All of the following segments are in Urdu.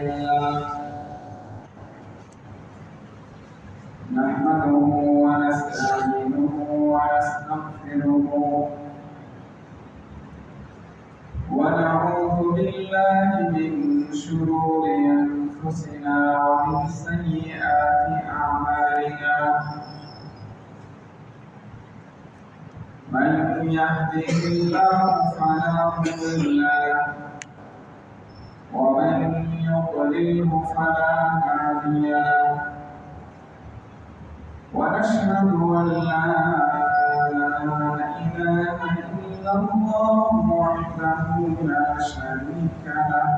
لله نحمده ونستعينه ونستغفره ونعوذ بالله من شرور أنفسنا ومن سيئات أعمالنا من يهده الله فلا مضل له ومن يضلله فلا هادي له ونشهد أن لا إله إلا الله وحده لا شريك له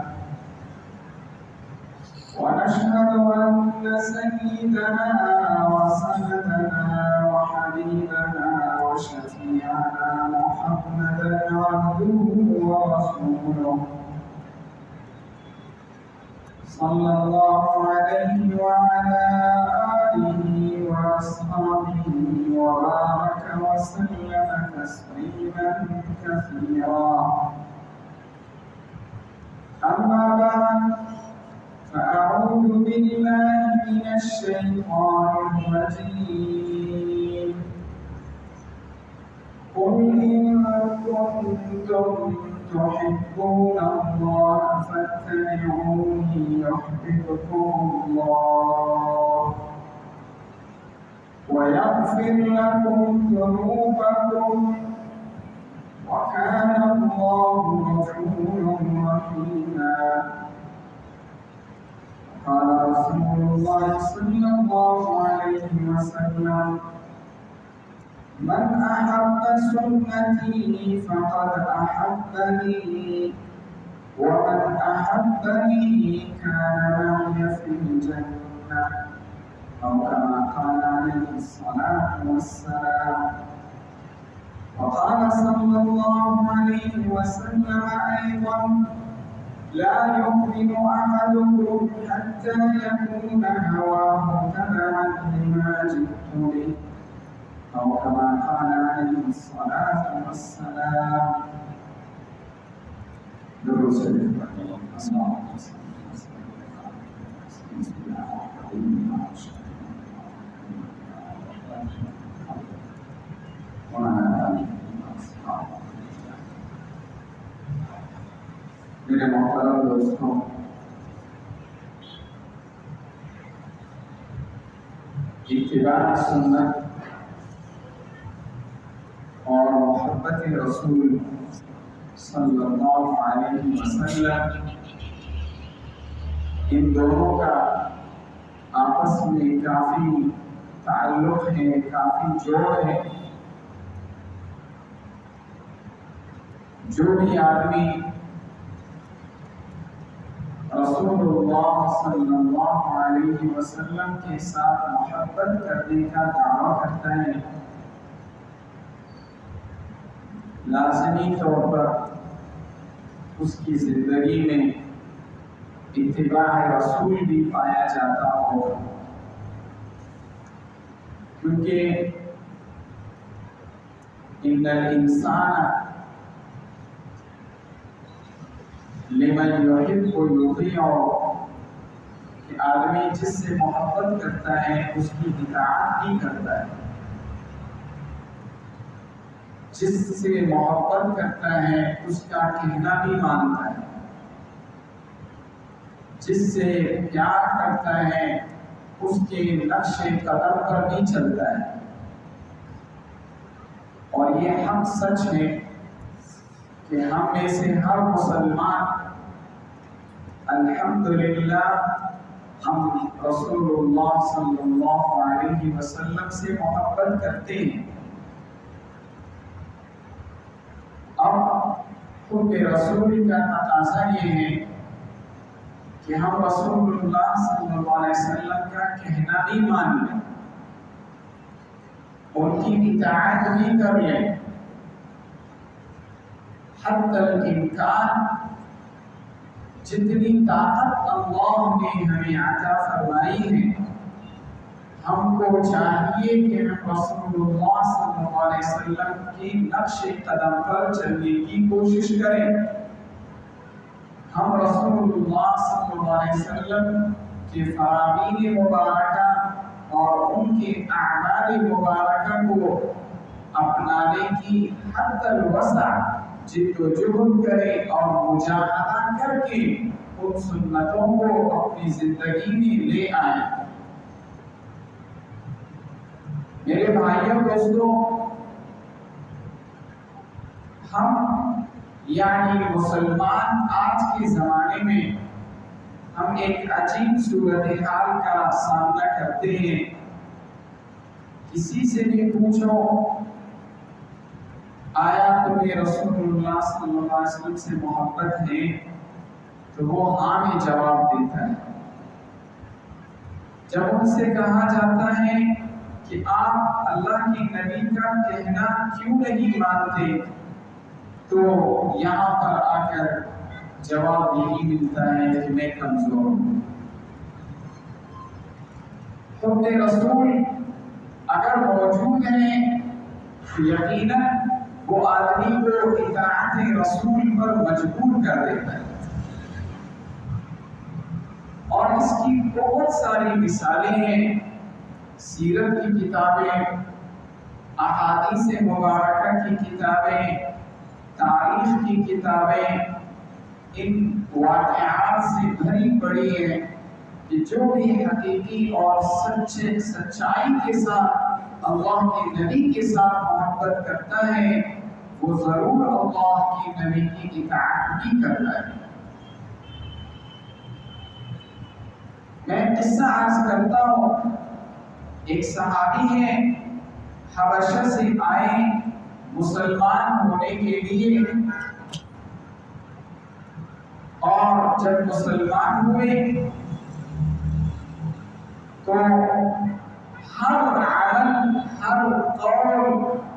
ونشهد أن سيدنا وسندنا وحبيبنا وشفيعنا محمدا عبده ورسوله صلى الله عليه وعلى آله وأصحابه وبارك وسلم تسليما كثيرا أما بعد فأعوذ بالله من الشيطان الرجيم قل إن كنتم تحبون الله فاتبعوني يحببكم الله ويغفر لكم ذنوبكم وكان الله غفورا رحيما قال رسول الله صلى الله عليه وسلم من أحب سنتي فقد أحبني ومن أحبني كان معي في الجنة أو كما قال عليه الصلاة والسلام وقال صلى الله عليه وسلم أيضا لا يؤمن أحدكم حتى يكون هواه تبعا لما جئت به أو كما قال عليه الصلاة والسلام درس میرے محترم دوستوں، اتباع سنت اور محبت رسول صلی اللہ علیہ وسلم ان دونوں کا آپس میں کافی تعلق ہے، کافی جوڑ ہے۔ جو بھی آدمی رسول اللہ صلی اللہ علیہ وسلم کے ساتھ محبت کرنے کا دعویٰ کرتا ہے، لازمی طور پر اس کی زندگی میں اتباع رسول بھی پایا جاتا ہوگا، کیونکہ ان الانسان لمن یحب یطیع، کہ آدمی جس سے محبت کرتا ہے اس کی اطاعت بھی کرتا ہے، جس سے محبت کرتا ہے اس کا کہنا بھی مانتا ہے، جس سے پیار کرتا ہے اس کے نقش قدم پر بھی چلتا ہے۔ اور یہ حق سچ ہے کہ ہم میں سے ہر مسلمان الحمدللہ ہم رسول اللہ صلی اللہ علیہ وسلم سے محبت کرتے ہیں۔ اب حب رسول کا تقاضا یہ ہے کہ ہم رسول اللہ صلی اللہ علیہ وسلم کا کہنا بھی مان لیں، ان کی اطاعت بھی کر لیں، حتی الامکان جتنی طاقت اللہ نے ہمیں عطا فرمائی ہے ہم کو چاہیے کہ ہم رسول اللہ صلی اللہ علیہ وسلم کی نقش قدم پر چلنے کی کوشش کریں۔ ہم رسول اللہ صلی اللہ علیہ وسلم کے فرامین مبارکہ اور ان کے اعمال مبارکہ کو اپنانے کی حد الوسع جد و جہد کریں اور مجاہدہ کر کے ان سنتوں کو اپنی زندگی میں لے آئیں۔ میرے بھائیوں دوستوں، ہم یعنی مسلمان آج کے زمانے میں ہم ایک عجیب صورتحال کا سامنا کرتے ہیں۔ کسی سے بھی پوچھو آیا تمہیں رسول اللہ صلی اللہ علیہ وسلم سے محبت ہے تو وہ ہاں میں جواب دیتا ہے۔ جب ان سے کہا جاتا ہے کہ آپ اللہ کے نبی کا کہنا کیوں نہیں مانتے تو یہاں پر آ کر جواب یہی ملتا ہے کہ میں کمزور ہوں۔ حب رسول اگر موجود ہے تو یقیناً وہ آدمی کو اطاعت رسول پر مجبور کر دیتا ہے، اور اس کی بہت ساری مثالیں ہیں۔ سیرت کی کتابیں، احادیث مبارکہ کی کتابیں، تاریخ کی کتابیں ان واقعات سے بھری پڑی ہیں کہ جو بھی حقیقی اور سچائی کے ساتھ اللہ کے نبی کے ساتھ محبت کرتا ہے وہ ضرور اللہ کے نبی کی اطاعت بھی کرتا ہے۔ میں قصہ عرض کرتا ہوں۔ ایک صحابی ہے، حبشہ سے آئے مسلمان ہونے کے لیے، اور جب مسلمان ہوئے تو ہر عمل، ہر قول،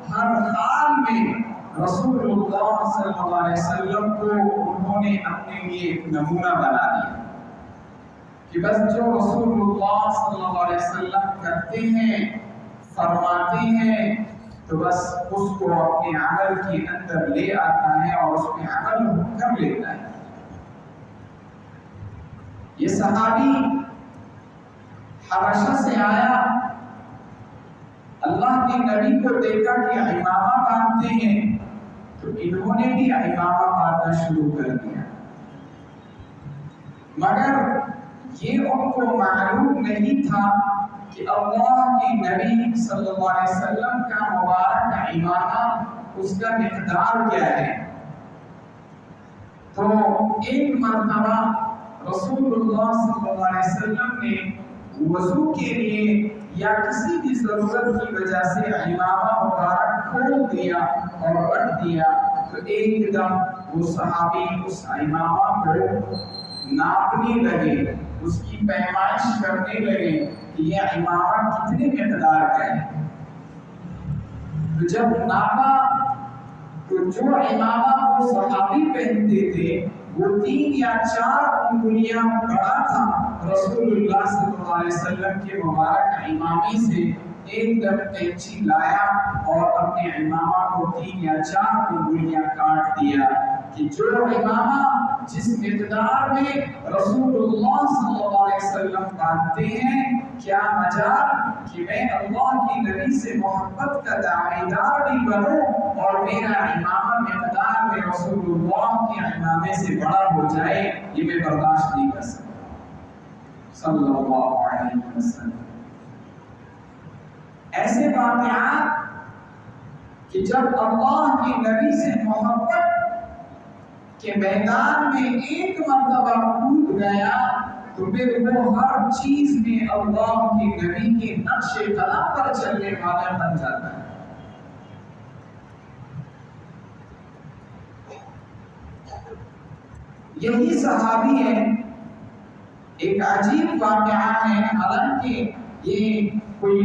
ہر حال میں رسول اللہ صلی اللہ علیہ وسلم کو انہوں نے اپنے لیے ایک نمونہ بنا دیا کہ بس جو رسول اللہ صلی اللہ علیہ وسلم کرتے ہیں، فرماتے ہیں، تو بس اس کو اپنے عمل کے اندر لے آتا ہے اور اس میں عمل کر لیتا ہے۔ یہ صحابی حبشہ سے آیا، اللہ کے نبی کو دیکھا کہ امامہ باندھتے ہیں تو انہوں نے بھی امامہ باندھنا شروع کر دیا، مگر یہ ان کو معلوم نہیں تھا کہ اللہ کے نبی صلی اللہ علیہ وسلم کا مبارک امامہ اس کا مقدار کیا ہے۔ تو ایک مرتبہ رسول اللہ صلی اللہ علیہ وسلم نے وضو کے لیے یا کسی بھی ضرورت کی وجہ سے امامہ مبارک کھول دیا اور رکھ دیا تو ایک دم وہ صحابی اس امامہ کو ناپنے لگے، اس کی پیمائش کرنے لگے کہ یہ امامہ کتنے مقدار کا ہے۔ تو جب ناپا تو جو امامہ وہ صحابی پہنتے تھے وہ 3 یا 4 انگلیاں بڑا تھا، رسول اللہ صلی اللہ علیہ وسلم کے مبارک امامی سے ایک دم قینچی لایا اور اپنے امامہ کو 3 یا 4 انگلیاں کاٹ دیا کہ جو امامہ جس مقدار میں رسول اللہ صلی اللہ علیہ وسلم باندھتے ہیں، کیا مجال کہ میں اللہ کی نبی سے محبت کا دعویدار بھی بنوں اور میرا امامہ مقدار میں رسول اللہ کے امامے سے بڑا ہو جائے، یہ میں برداشت نہیں کر سکتا صلی اللہ علیہ وسلم۔ ایسے واقعات کہ جب اللہ کے نبی سے محبت کے میدان میں ایک مرتبہ کود گیا تو پھر وہ ہر چیز میں اللہ کے نبی کے نقش قدم پر چلنے والا بن جاتا ہے۔ یہی صحابی ہے، ایک عجیب واقعہ ہے، حالانکہ یہ کوئی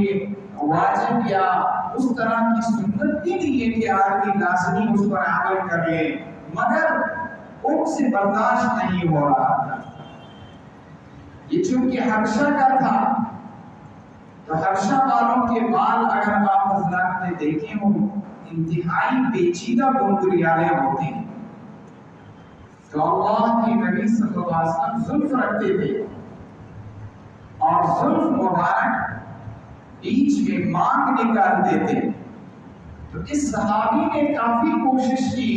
واجب یا اس طرح کی سنت بھی نہیں ہے کہ آدمی لازمی اس پر عمل کر لے، مگر ان سے برداشت نہیں ہو رہا تھا۔ یہ چونکہ حبشہ کا تھا تو حبشہ والوں کے بال اگر آپ حضرات نے دیکھے ہوں انتہائی پیچیدہ گنگریالے ہوتے ہیں، تو اللہ کے نبی صلی اللہ علیہ وسلم زلف رکھتے تھے اور زلف مبارک بیچ میں مانگ نکالتے تھے. تو اس صحابی نے کافی کوشش کی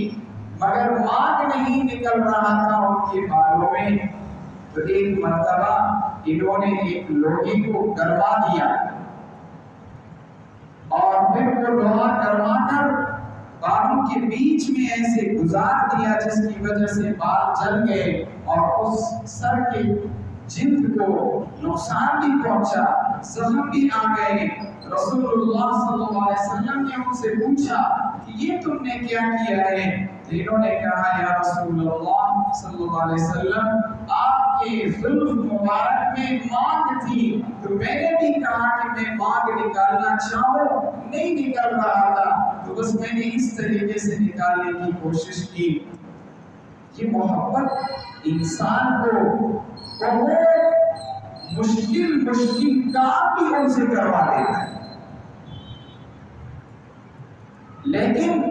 مگر مانگ نہیں نکل رہا تھا ان کے بالوں میں. تو ایک مرتبہ انہوں نے ایک لوہے کو گرما دیا اور پھر وہ لوہا گرما کر بالوں کے بیچ میں ایسے گزار دیا جس کی وجہ سے بال جل گئے اور اس سر کے جلد کو نقصان بھی پہنچا، زخم بھی آ گئے. رسول اللہ صلی اللہ علیہ وسلم نے ان سے پوچھا کہ یہ تم نے کیا کیا ہے؟ انہوں نے کہا یا رسول اللہ صلی اللہ علیہ وسلم آپ کے زلف مبارک میں مانگ تھی تو میں نے بھی کہا کہ میں مانگ نکالنا چاہوں، نہیں نکل رہا تھا تو بس میں نے اس طریقے سے نکالنے کی کوشش کی. یہ محبت انسان کو بہت مشکل کام بھی ان سے کروا دیتا ہے، لیکن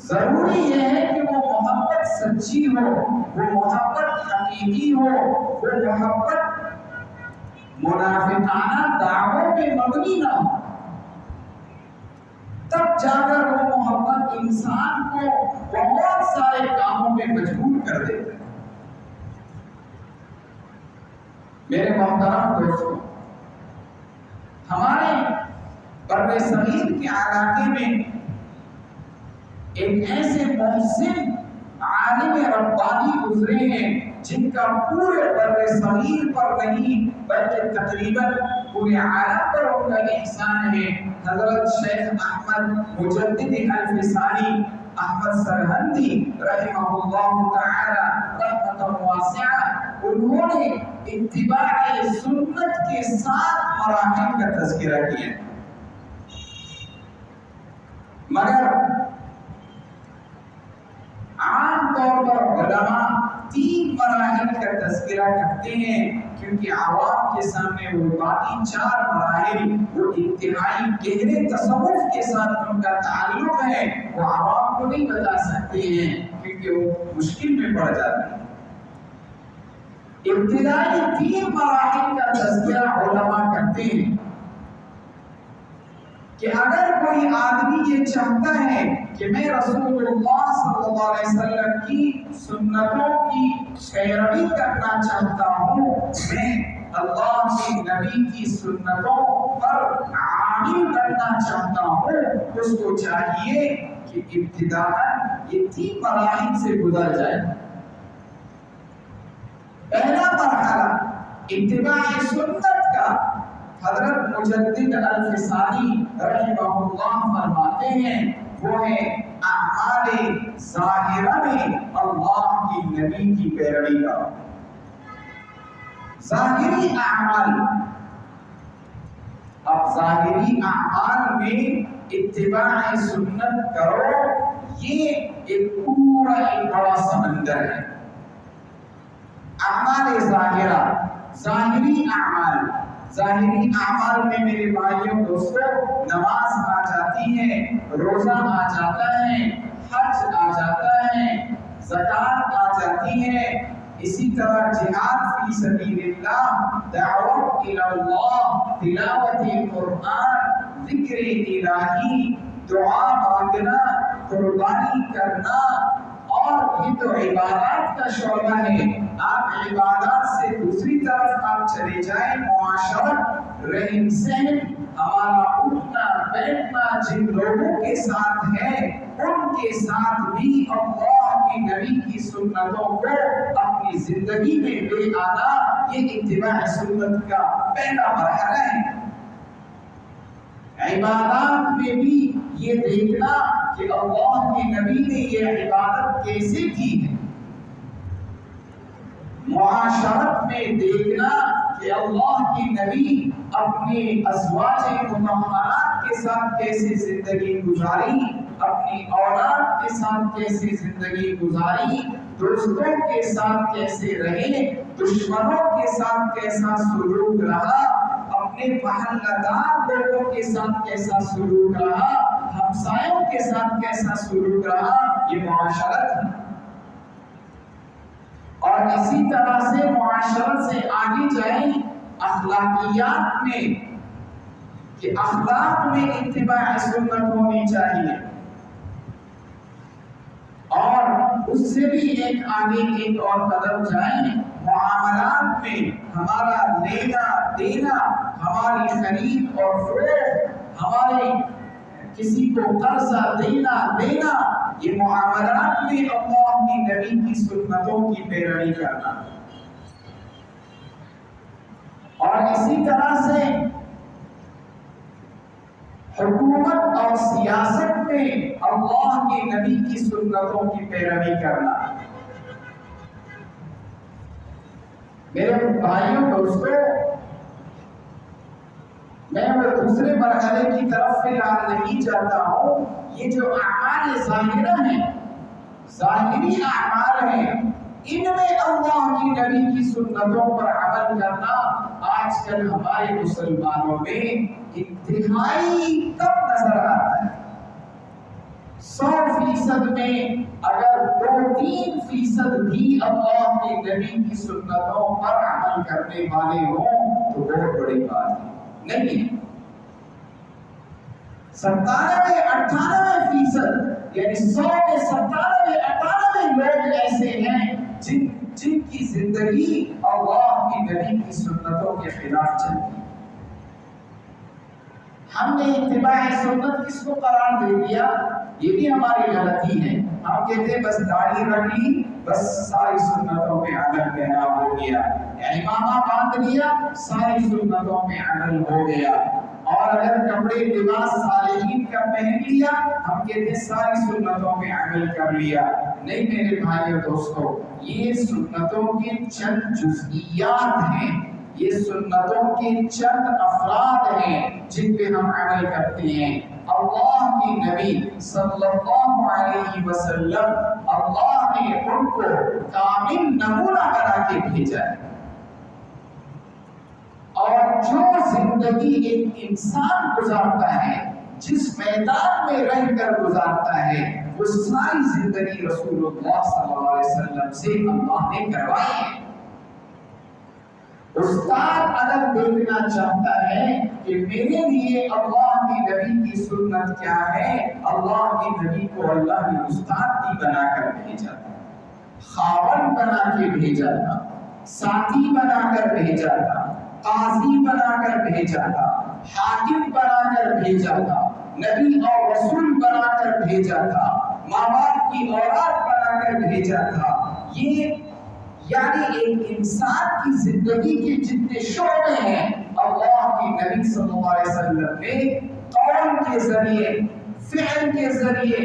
ضروری یہ ہے کہ وہ محبت سچی ہو، وہ محبت حقیقی ہو، وہ محبت منافقانہ دعووں پہ مبنی نہ ہو. تب جا کر وہ محبت انسان کو بہت سارے کاموں پہ مجبور کر دیتا ہے. میرے محترم دوستوں، ہمارے بر صغیر کے علاقے میں ایک ایسے محسن عالم ربانی گزرے ہیں جن کا پورے بر صغیر پر نہیں بلکہ تقریباً پورے عالم پر ان کا احسان ہے. حضرت شیخ احمد مجدد الفسانی احمد سرہندی رحمہ اللہ تعالی رحمۃ واسعہ، انہوں نے اتباع سنت کے 7 مراحل کا تذکرہ کیا، مگر عام طور پر علماء 3 مراحل کا تذکرہ کرتے ہیں کیونکہ عوام کے سامنے وہ باقی 4 مراحل وہ انتہائی گہرے تصوف کے ساتھ ان کا تعلق ہے، وہ عوام کو نہیں بتا سکتے ہیں کیونکہ وہ مشکل میں پڑ جاتے ہیں. ابتدائی 3 مراحل کا تذکرہ علماء کرتے ہیں کہ اگر کوئی آدمی یہ چاہتا ہے کہ میں رسول اللہ صلی اللہ علیہ وسلم کی سنتوں کی پیروی کرنا چاہتا ہوں، میں اللہ کے نبی کی سنتوں پر عامل بننا چاہتا ہوں، اس کو چاہیے کہ ابتداءً یہ 3 مراحل سے گزر جائے. پہلا مرحلہ اتباع سنت کا حضرت مجدد الفسانی رحمہ اللہ فرماتے ہیں وہ ہے اعمال ظاہرہ میں اللہ کی نبی کی پیروی کا. ظاہری اعمال، اب ظاہری اعمال میں اتباع سنت کرو، یہ ایک پورا ایک بڑا سمندر ہے. اعمال ظاہرہ، ظاہری اعمال میں میرے بھائیوں دوستوں نماز آ جاتی ہے، روزہ آ جاتا ہے، حج آ جاتا ہے، زکوٰۃ آ جاتی ہے، اسی طرح جہاد فی سبیل اللہ، دعوت الی اللہ، تلاوت قرآن، ذکر الہی، دعا مانگنا، قربانی کرنا، اور یہ تو عبادات کا شعبہ ہے. آپ عبادات سے دوسری طرف آپ چلے جائیں، معاشرت، رہن سہن، ہمارا اٹھنا بیٹھنا جن لوگوں کے ساتھ ہے ان کے ساتھ بھی اللہ کی نبی کی سنتوں کو اپنی زندگی میں لے آنا، یہ اتباع سنت کا پہلا مرحلہ ہے. عبادات میں بھی یہ دیکھنا کہ اللہ کے نبی نے یہ عبادت کیسے کی ہے. معاشرت میں دیکھنا کہ اللہ کے نبی اپنے ازواج مطہرات کے ساتھ کیسے زندگی گزاری، اپنی اولاد کے ساتھ کیسے زندگی گزاری، دوستوں کے ساتھ کیسے رہے، دشمنوں کے ساتھ کیسا سلوک رہا، اپنے محلہ دار لوگوں کے ساتھ کیسا سلوک رہا، ہمسایوں کے ساتھ کیسا سلوک رہا. یہ معاشرت ہے. اور اسی طرح سے معاشرت سے آگے جائیں اخلاقیات میں، کہ اخلاق میں اتباع سنت ہونی چاہیے، اور اس سے بھی ایک آگے ایک اور قدم جائیں معاملات میں، ہمارا لینا دینا، ہماری خرید اور فروخت، ہمارے کسی کو قرضہ دینا لینا، یہ معاملات میں اللہ کی نبی کی سنتوں کی پیروی کرنا. اور اسی طرح سے حکومت اور سیاست میں اللہ کے نبی کی سنتوں کی پیروی کرنا. میرے بھائیوں دوستوں، میں وہ دوسرے مرحلے کی طرف فی الحال نہیں جاتا ہوں. یہ جو اعمال ظاہرہ ہیں، ظاہری اعمال ہیں، ان میں اللہ کی نبی کی سنتوں پر عمل کرنا آج کل ہمارے مسلمانوں میں انتہائی کم نظر آتا ہے. 100% میں اگر 2-3% بھی اللہ کے نبی کی سنتوں پر عمل کرنے والے ہوں تو بہت بڑی بات ہے. نہیں، 97-98% یعنی 100 میں 97-98 لوگ ایسے ہیں جن کی زندگی اللہ کی نبی کی سنتوں کے خلاف چلتی. ہم نے اتباع سنت کس کو قرار دے دیا؟ یہ بھی ہماری غلطی ہے. ہم کہتے ہیں بس داڑھی رکھ لی، بس ساری سنتوں پہ عمل کرنا ہو گیا، امامہ باندھ لیا، ساری سنتوں پہ عمل ہو گیا. اور اگر کپڑے لباس صالحین کا پہن لیا، ہم کہتے ہیں ساری سنتوں پہ عمل کر لیا. نہیں میرے بھائیو دوستو، یہ سنتوں کے چند جزئیات ہیں، یہ سنتوں کے چند افراد ہیں جن پہ ہم عمل کرتے ہیں. اللہ کی نبی صلی اللہ علیہ وسلم، اللہ نے ان کو کامل نمونہ بنا کے بھیجا ہے. اور جو زندگی ایک انسان گزارتا ہے، جس میدان میں رہ کر گزارتا ہے، وہ ساری زندگی رسول اللہ صلی اللہ علیہ وسلم سے اللہ نے کروائی ہے. استاد اگر دیکھنا چاہتا ہے کہ میرے لیے اللہ کی نبی کی سنت کیا ہے، اللہ کی نبی کو اللہ نے استاد بھی بنا کر بھیجا تھا، خاوند بنا کے بھیجا تھا، ساتھی بنا کر بھیجا تھا، قاضی بنا کر بھیجا تھا، حاکم بنا کر بھیجا تھا، نبی اور رسول بنا کر بھیجا تھا، ماں باپ کی اولاد بنا کر بھیجا تھا. یہ یعنی ایک انسان کی زندگی کے جتنے شعبے ہیں، اللہ کی نبی صلی اللہ علیہ وسلم نے قول کے ذریعے، فعل کے ذریعے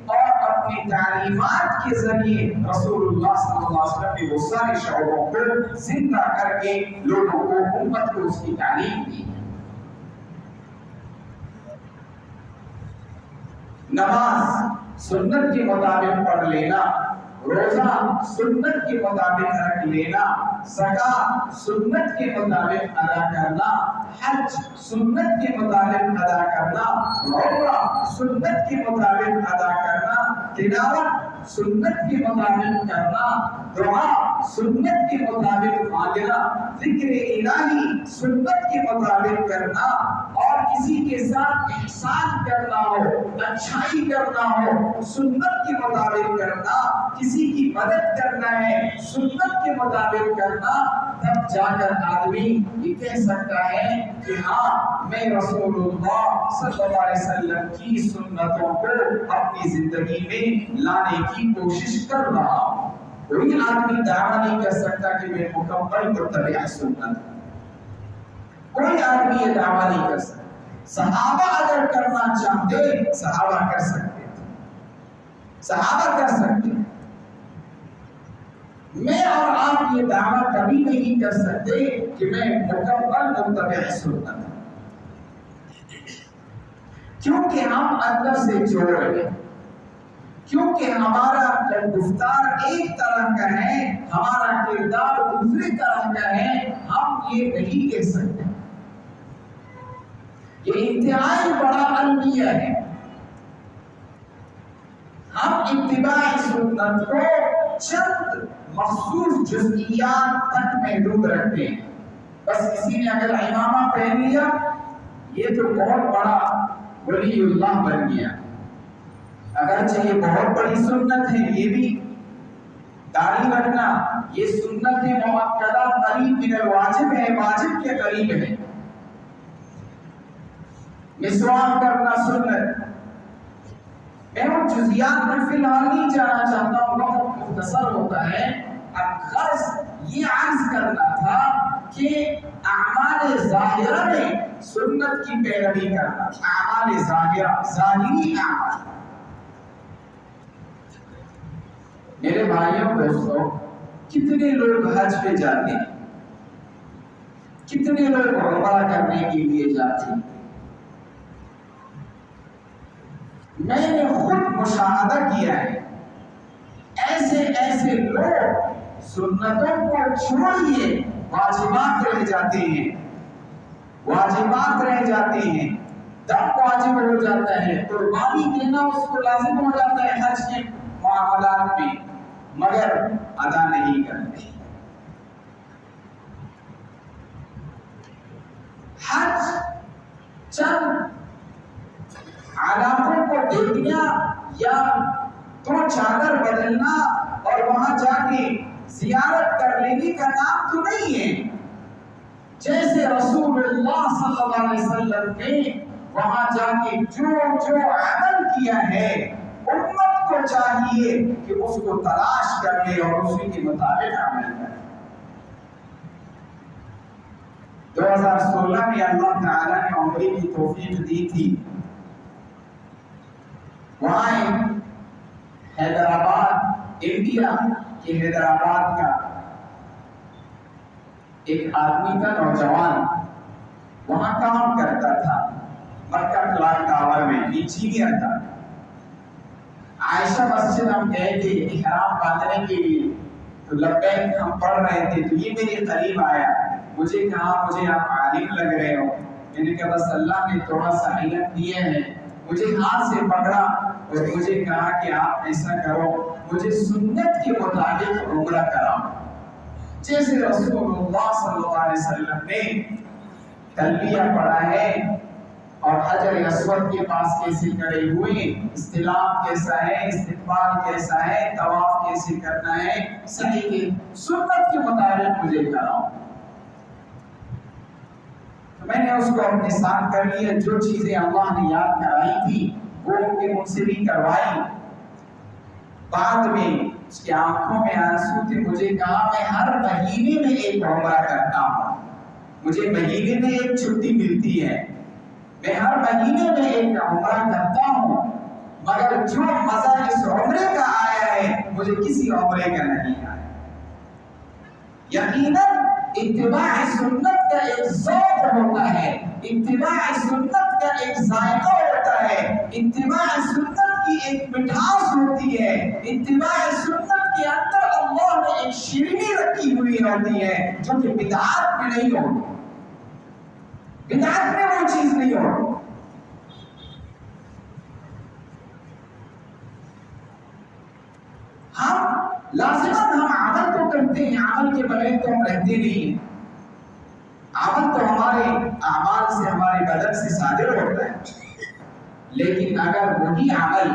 اور اپنی تعلیمات کے ذریعے رسول اللہ صلی اللہ علیہ وسلم نے وہ سارے شعبوں کو زندہ کر کے لوگوں کو، امت کو اس کی تعلیم دی. نماز سنت کے مطابق پڑھ لینا، روزہ سنت کے مطابق رکھ لینا، زکات سنت کے مطابق ادا کرنا، حج سنت کے مطابق ادا کرنا، عمرہ سنت کے مطابق ادا کرنا، تلاوت سنت کے مطابق کرنا، دعا سنت کے مطابق مانگنا، ذکر الہی سنت کے مطابق کرنا، اور کسی کے ساتھ احسان کرنا ہو، اچھائی کرنا ہو سنت کے مطابق کرنا، کسی کی مدد کرنا ہے سنت کے مطابق کرنا. تب جا کر آدمی یہ کہہ سکتا ہے کہ ہاں میں رسول اللہ صلی اللہ علیہ وسلم کی سنتوں کو اپنی زندگی میں لانے کی کوشش کر رہا ہوں. کوئی آدمی دعویٰ نہیں کر سکتا کہ میں مکمل متبع سنت، کوئی آدمی یہ دعویٰ نہیں کر سکتا. صحابہ اگر کرنا چاہتے صحابہ کر سکتے، صحابہ کر سکتے. میں اور آپ یہ دعویٰ کبھی نہیں کر سکتے کہ میں مکمل متبع سنت ہوں، کیونکہ ہم اندر سے جوڑ گئے، کیونکہ ہمارا گفتار ایک طرح کا ہے، ہمارا کردار دوسری طرح کا ہے. ہم یہ نہیں کہہ سکتے. یہ انتہائی بڑا المیہ ہے. ہم اتباع سنت کو چند مخصوص جزئیات تک محدود رکھتے ہیں. بس کسی نے اگر امامہ پہن لیا یہ تو بہت بڑا ولی اللہ بن گیا. اگرچہ یہ بہت بڑی سنت ہے، یہ بھی داڑھی رکھنا یہ سنت مؤکدہ قریب من الواجب ہے، واجب کے قریب ہے. مسواک کرنا سنت. میں ان جزیات میں فی الحال نہیں جانا چاہتا ہوں، بہت مختصر ہوتا ہے. اب غرض یہ عرض کرنا تھا کہ اعمال ظاہرہ میں سنت کی پیروی کرنا. اعمال ظاہرہ، ظاہری اعمال. میرے بھائیوں دوستوں، کتنے لوگ حج پہ جاتے ہیں، کتنے لوگ عمرہ کرنے کے لیے جاتے ہیں. میں نے خود مشاہدہ کیا ہے، ایسے لوگ سنتوں کو چھوڑیے واجبات رہ جاتے ہیں، واجبات رہ جاتے ہیں. دم واجب ہو جاتا ہے، قربانی دینا اس کو لازم ہو جاتا ہے حج کے معاملات میں، مگر ادا نہیں کرتے. حج چند علاقوں کو دیکھنا یا تو چادر بدلنا اور وہاں جا کے زیارت کر لینے کا نام تو نہیں ہے. جیسے رسول اللہ صلی اللہ علیہ وسلم نے وہاں جا کے جو عمل کیا ہے، امت کو چاہیے کہ اس کو تلاش کر لے اور اسی کے مطابق عمل کرے. 2016 میں اللہ تعالیٰ نے عمرے کی توفیق دی تھی. وہاں حیدرآباد، انڈیا کے حیدرآباد کا ایک آدمی کا نوجوان وہاں کام کرتا تھا، مکہ کلاک ٹاور میں انجینئر تھا. عائشہ مسجد ہم گئے تھے احرام باندھنے کے لیے، تو لبیک ہم پڑھ رہے تھے تو یہ میرے قریب آیا، مجھے کہا مجھے آپ عالم لگ رہے ہو. میں نے کہا بس اللہ نے تھوڑا سا علم دیے ہیں. مجھے ہاتھ سے پکڑا اور مجھے کہا کہ آپ ایسا کرو، مجھے سنت کے مطابق عمرہ کراؤ. جیسے رسول اللہ صلی اللہ علیہ وسلم نے تلبیہ پڑھا ہے اور حجر اسود کے پاس کیسے کھڑے ہوئے، استلام کیسا ہے، استقبال کیسا ہے، طواف کیسے کرنا ہے، صحیح کے سنت کے مطابق مجھے کراؤ. میں نے اس کو اپنے ساتھ کر لیا. جو چیزیں اللہ نے یاد کرائی تھی وہ ان سے بھی کروائی. بعد میں اس کی آنکھوں میں آنسو تھے. مجھے کہا میں ہر مہینے میں ایک عمرہ کرتا ہوں، مجھے مہینے میں ایک چھٹی ملتی ہے، میں ہر مہینے میں ایک عمرہ کرتا ہوں، مگر جو مزہ اس عمرے کا آیا ہے مجھے کسی عمرے کا نہیں آیا. یقیناً اتباع سنت کا ایک ذوق ہوتا ہے، اتباع سنت کا ایک ذائقہ ہوتا ہے، اتباع سنت کی ایک مٹھاس ہوتی ہے، اتباع سنت کے اندر اللہ نے ایک شیرینی رکھی ہوئی ہوتی ہے جو کہ بدعات میں نہیں ہوتی. بدعات میں وہ چیز نہیں ہوتی. ہم لازماً ہم عمل تو کرتے ہیں، عمل کے بغیر تو ہم رہتے نہیں ہیں. عمل تو ہمارے اعمال سے، ہمارے بدن سے صادر ہوتا ہے، لیکن اگر وہی عمل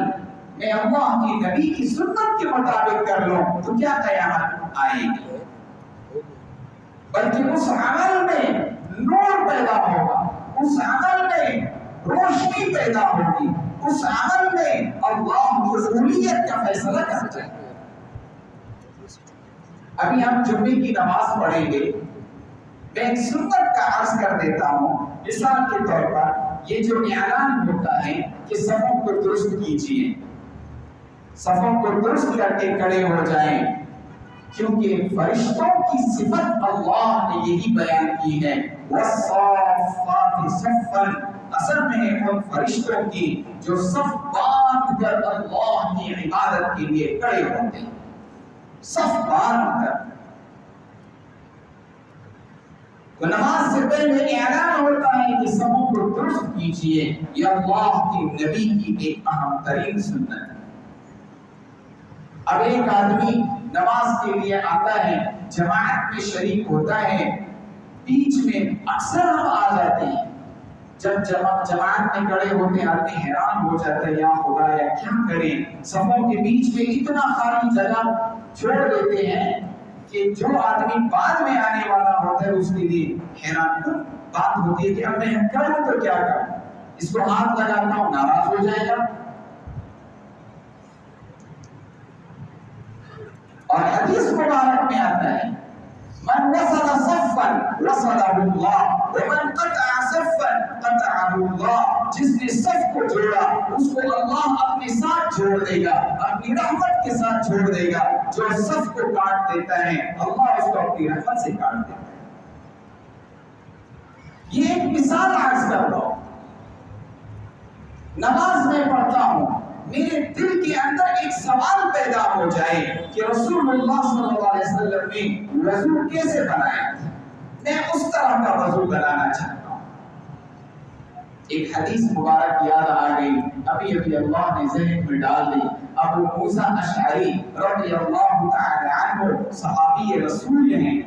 میں اللہ کی نبی کی سنت کے مطابق کر لوں تو کیا قیامت آئے گی؟ بلکہ اس عمل میں نور پیدا ہوگا، اس عمل میں روشنی پیدا ہوگی، اس عمل میں اللہ کی ربوبیت کا فیصلہ کرتا ہے. ابھی ہم جمعے کی نماز پڑھیں گے. میں ایک سنت کا عرض کر دیتا ہوں. مثال کے طور پر یہ جو اعلان ہوتا ہے کہ صفوں کو درست کیجیے، صفوں کو درست کر کے کھڑے ہو جائیں، کیونکہ فرشتوں کی صفت اللہ نے یہی بیان کی ہے، وَالصَّافَّاتِ صَفًّا. اصل میں ان فرشتوں کی جو صف باندھ کر اللہ کی عبادت کے لیے کھڑے ہوتے ہیں، صف باندھ کر. تو نماز سے پہلے اعلان ہوتا ہے کہ صفوں کو درست کیجیے. یہ اللہ کی نبی کی ایک اہم ترین سنت ہے. اب ایک آدمی نماز کے لیے آتا ہے، جماعت میں شریک ہوتا ہے، بیچ میں اکثر ہم آ جاتے ہیں، جب جماعت میں کھڑے ہوتے آدمی حیران ہو جاتا ہے، یا خدا یا کیا کریں، صفوں کے بیچ میں اتنا خالی جگہ چھوڑ دیتے ہیں کہ جو آدمی بعد میں آنے والا ہوتا ہے اس کے لیے حیران بات ہوتی ہے کہ اب میں کروں تو کیا کروں، اس کو ہاتھ لگاتا ہوں ناراض ہو جائے گا۔ اور حدیث مبارک میں آتا ہے من وصل صفا وصله اللہ ومن قطع صفا قطعه اللہ، جس نے صف کو جوڑا اس کو اللہ اپنے ساتھ جوڑ دے گا، اپنی رحمت کے ساتھ جوڑ دے گا۔ جو صف کو کاٹ دیتا ہے اللہ اس کو اپنی رحمت سے کاٹ دیتا ہے۔ یہ ایک مثال عرض کر رہا ہوں، نماز میں پڑھتا ہوں، میرے دل کے اندر ایک سوال پیدا ہو جائے کہ رسول اللہ صلی اللہ علیہ وسلم نے وضو کیسے بنایا، میں اس طرح کا وضو بنانا چاہتا ہوں۔ ایک حدیث مبارک یاد آ گئی، ابھی اللہ نے ذہن میں ڈال دی۔ ابو موسیٰ اشعری رضی اللہ تعالی عنہ صحابی رسول ہیں،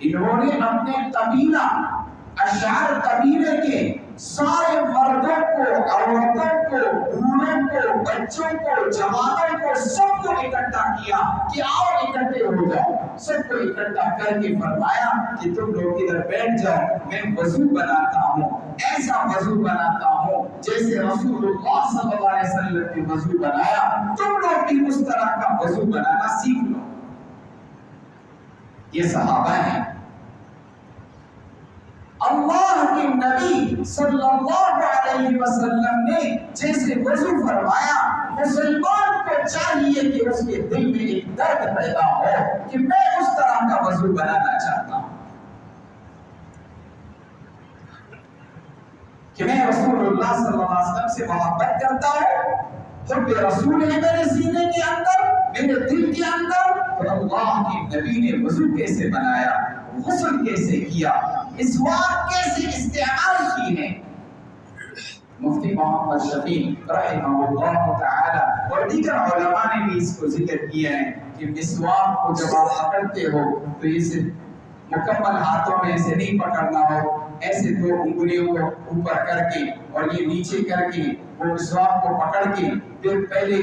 انہوں نے اپنے قبیلہ اشعر قبیلے کے سارے مردوں کو، عورتوں کو، بوڑھوں کو، بچوں کو، جوانوں کو، سب کو اکٹھا کیا کہ آؤ اکٹھے ہو جاؤ۔ سب کو اکٹھا کر کے فرمایا کہ تم لوگ ادھر بیٹھ جاؤ، میں وضو بناتا ہوں، ایسا وضو بناتا ہوں جیسے رسول اللہ صلی اللہ علیہ وسلم نے وضو بنایا، تم لوگ بھی اس طرح کا وضو بنانا سیکھ لو۔ یہ صحابہ ہیں، اللہ کے نبی صلی اللہ علیہ وسلم نے جیسے وضو فرمایا، مسلمان کو چاہیے کہ اس کے دل میں ایک درد پیدا ہو کہ میں اس طرح کا وضو بنانا چاہتا ہوں، کہ میں رسول اللہ صلی اللہ علیہ وسلم سے محبت کرتا ہوں، حب رسول ہے میرے سینے کے اندر، میرے دل کے اندر۔ تو اللہ کے نبی نے وضو کیسے بنایا، غسل کیسے کیا، مسواک کیسے استعمال کی ہے۔ مفتی محمد شفیع رحمہ اللہ تعالی اور دیگر علماء نے بھی اس کو ذکر کیا ہے کہ مسواک کو جب آپ پکڑتے ہو تو اسے مکمل ہاتھوں میں ایسے نہیں پکڑنا ہو، ایسے دو انگلیوں کو اوپر کر کے اور یہ نیچے کر کے وہ مسواک کو پکڑ کے پھر پہلے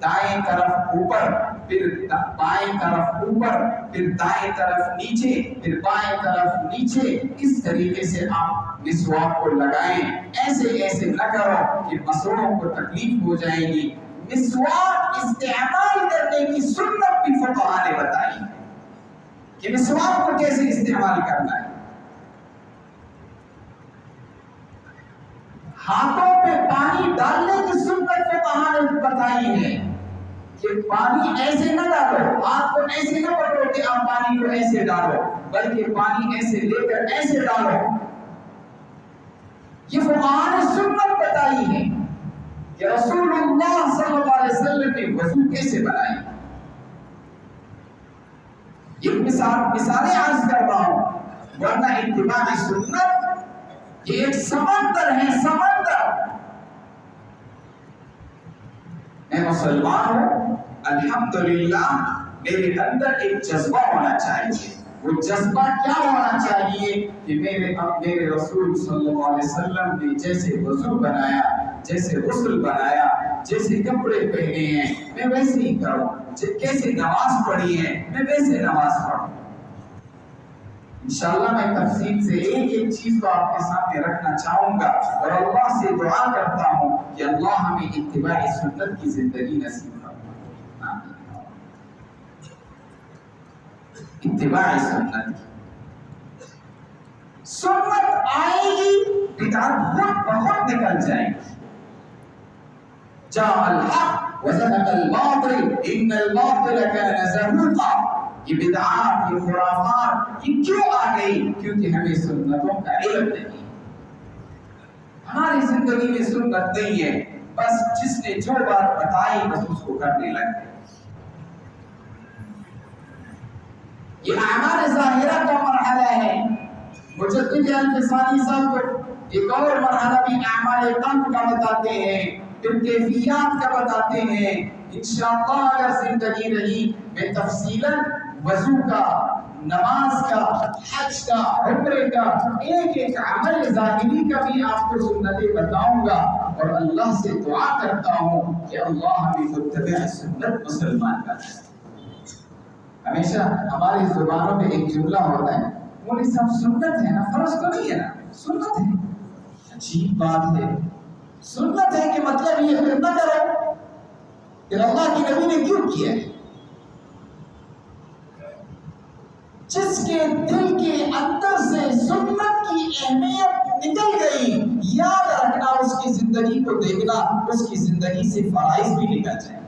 دائیں طرف اوپر، پھر بائیں طرف اوپر، پھر دائیں طرف نیچے، پھر بائیں طرف نیچے، اس طریقے سے آپ مسواک کو لگائیں۔ ایسے نہ کرو کہ مسوڑوں کو تکلیف ہو جائے گی۔ مسواک استعمال کرنے کی سنت بھی فقہاء نے بتائی کہ مسواک کو کیسے استعمال کرنا ہے۔ ہاتھوں پہ پانی ڈالنے کی سنت فقہاء نے بتائی ہے کہ پانی ایسے نہ ڈالو، ہاتھ کو ایسے نہ پکڑو کہ آپ پانی کو ایسے ڈالو، بلکہ پانی ایسے لے کر ایسے ڈالو۔ یہ فقہاء نے سنت بتائی ہے کہ رسول اللہ صلی اللہ علیہ وسلم نے وضو کیسے بنائی۔ یہ مثالیں عرض کر رہا ہوں، ورنہ اتباع سنت یہ ایک سمندر ہے، سمندر۔ میں مسلمان ہوں، الحمدللہ میرے اندر ایک جذبہ ہونا چاہیے۔ وہ جذبہ کیا ہونا چاہیے کہ میرے رسول صلی اللہ علیہ وسلم نے جیسے وضو بنایا، جیسے غسل بنایا، جیسے کپڑے پہنے ہیں میں ویسے ہی کروں، کیسے نماز پڑھی ہے میں ویسے نماز پڑھوں۔ انشاءاللہ میں تفصیل سے ایک چیز کو آپ کے سامنے رکھنا چاہوں گا اور اللہ سے دعا کرتا ہوں کہ اللہ ہمیں اتباع سنت کی زندگی نصیب فرمائے۔ اتباع سنت آئے گی، بدعت بہت نکل جائے گی۔ جاء الحق وزهق الباطل ان الباطل كان زهوقا۔ یہ بدعات، یہ خرافات یہ کیوں آ گئی؟ کیونکہ ہمیں سنتوں کا علم نہیں، ہماری زندگی میں سنت نہیں ہے، بس جس نے جو بات بتائی بس اس کو کرنے لگے۔ یہ اعمال ظاہرہ کا مرحلہ ہے۔ مجدد الفسانی صاحب کو ایک اور مرحلہ بھی اعمال قلب کا بتاتے ہیں، پھر کیفیات کا بتاتے ہیں، انشاءاللہ اگر زندگی رہی میں تفصیلاً وضو کا، نماز کا، حج کا، عمرے کا، ایک ایک عمل ظاہری کا بھی آپ کو سنتیں بتاؤں گا، اور اللہ سے دعا کرتا ہوں کہ اللہ ہمیں متبع سنت مسلمان بنائے۔ ہمیشہ ہماری زبانوں میں ایک جملہ ہوتا ہے، مولوی صاحب سنت ہے نا، فرض تو نہیں ہے نا، سنت ہے۔ عجیب بات ہے، سنت ہے کہ مطلب یہ پھر نہ کرو کہ اللہ کے نبی نے کیوں کیا ہے؟ جس کے دل کے اندر سے سنت کی اہمیت نکل گئی، یاد رکھنا اس کی زندگی کو دیکھنا، اس کی زندگی سے فرائض بھی نکل جائے۔